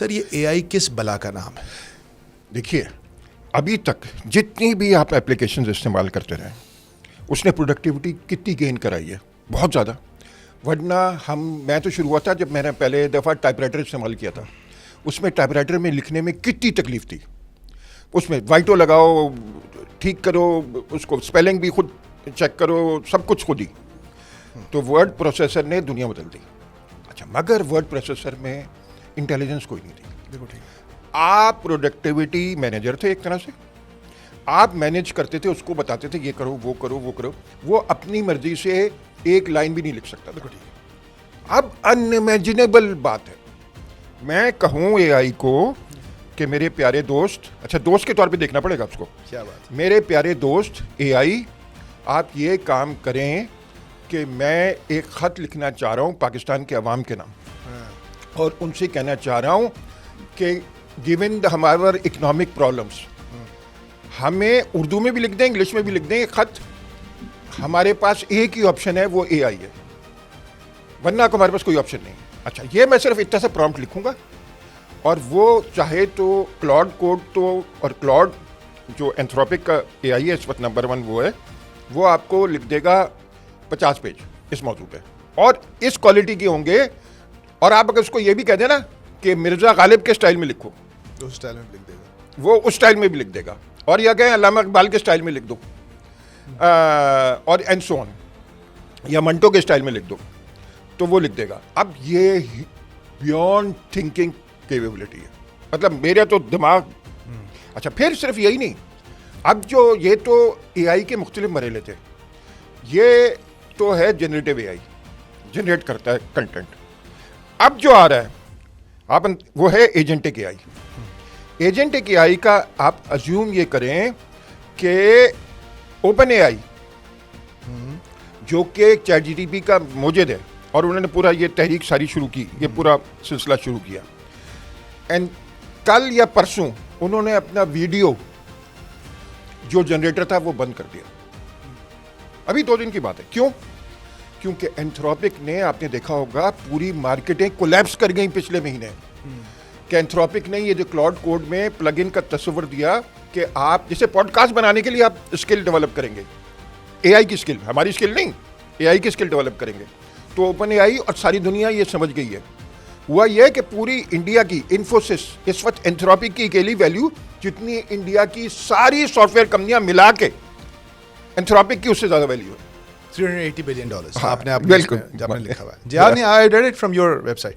سر یہ اے آئی کس بلا کا نام ہے؟ دیکھیے ابھی تک جتنی بھی آپ اپلیکیشنز استعمال کرتے رہے اس نے پروڈکٹیوٹی کتنی گین کرائی ہے، بہت زیادہ. ورنہ میں تو شروع ہوا تھا جب میں نے پہلے دفعہ ٹائپ رائٹر استعمال کیا تھا، اس میں ٹائپ رائٹر میں لکھنے میں کتنی تکلیف تھی. اس میں وائٹو لگاؤ، ٹھیک کرو، اس کو اسپیلنگ بھی خود چیک کرو، سب کچھ خود ہی. تو ورڈ پروسیسر نے دنیا بدل دی. اچھا مگر ورڈ پروسیسر میں انٹیلیجنس کوئی نہیں تھی. بالکل ٹھیک. آپ پروڈکٹیوٹی مینیجر تھے ایک طرح سے، آپ مینیج کرتے تھے، اس کو بتاتے تھے یہ کرو وہ کرو وہ کرو، وہ اپنی مرضی سے ایک لائن بھی نہیں لکھ سکتا. بالکل ٹھیک. اب انمیجنیبل بات ہے میں کہوں اے آئی کو کہ میرے پیارے دوست، اچھا دوست کے طور پہ دیکھنا پڑے گا اس کو، کیا بات. میرے پیارے دوست اے آئی، آپ یہ کام کریں کہ میں ایک خط لکھنا چاہ رہا ہوں پاکستان کے عوام کے نام، اور ان سے کہنا چاہ رہا ہوں کہ گیون ہمارا اکنامک پرابلمس، ہمیں اردو میں بھی لکھ دیں انگلش میں بھی لکھ دیں ایک خط. ہمارے پاس ایک ہی آپشن ہے، وہ اے آئی ہے، ورنہ ہمارے پاس کوئی آپشن نہیں. اچھا یہ میں صرف اتنا سا پرومپٹ لکھوں گا، اور وہ چاہے تو کلاؤڈ کوڈ تو، اور کلاؤڈ جو اینتھروپک کا اے آئی ہے اس وقت نمبر 1 وہ ہے، وہ آپ کو لکھ دے گا 50 پیج اس موضوع پہ، اور اس کوالٹی کے ہوں گے. اور آپ اگر اس کو یہ بھی کہہ دیں نا کہ مرزا غالب کے سٹائل میں لکھو، تو اس سٹائل میں لکھ دے گا، وہ اس سٹائل میں بھی لکھ دے گا. اور یہ کہیں علامہ اقبال کے سٹائل میں لکھ دو، اور اینڈ سو آن، یا منٹو کے سٹائل میں لکھ دو، تو وہ لکھ دے گا. اب یہ بیونڈ تھنکنگ کیپیبلٹی ہے، مطلب میرا تو دماغ. اچھا پھر صرف یہی نہیں، اب جو یہ تو اے آئی کے مختلف مرحلے تھے، یہ تو ہے جنریٹو اے آئی، جنریٹ کرتا ہے کنٹینٹ. اب جو آ رہا ہے وہ ہے ایجنٹک اے آئی. ایجنٹک اے آئی کا آپ ازیوم یہ کریں کہ اوپن اے آئی جو کہ چیٹ جی ٹی پی کا موجد ہے، اور انہوں نے پورا یہ تحریک ساری شروع کی، یہ پورا سلسلہ شروع کیا، اینڈ کل یا پرسوں انہوں نے اپنا ویڈیو جو جنریٹر تھا وہ بند کر دیا. ابھی 2 دن کی بات ہے. کیوں؟ کیونکہ اینتھروپک نے، آپ نے دیکھا ہوگا پوری مارکیٹیں کولیپس کر گئیں پچھلے مہینے، کہ اینتھروپک نے یہ جو کلاؤڈ کوڈ میں پلگ ان کا تصور دیا کہ آپ جیسے پوڈ کاسٹ بنانے کے لیے آپ اسکل ڈیولپ کریں گے، اے آئی کی اسکل، ہماری اسکل نہیں، اے آئی کی اسکل ڈیولپ کریں گے. تو اوپن اے آئی اور ساری دنیا یہ سمجھ گئی ہے. ہوا یہ کہ پوری انڈیا کی انفوسس اس وقت اینتھروپک کی اکیلی ویلیو جتنی انڈیا کی ساری سافٹ ویئر کمپنیاں ملا کے، اینتھروپک کی اس سے زیادہ ویلیو ہے. $380 بلین. ہاں، آپ نے بالکل لکھا ہوا ہے. جی، I read it from your web site.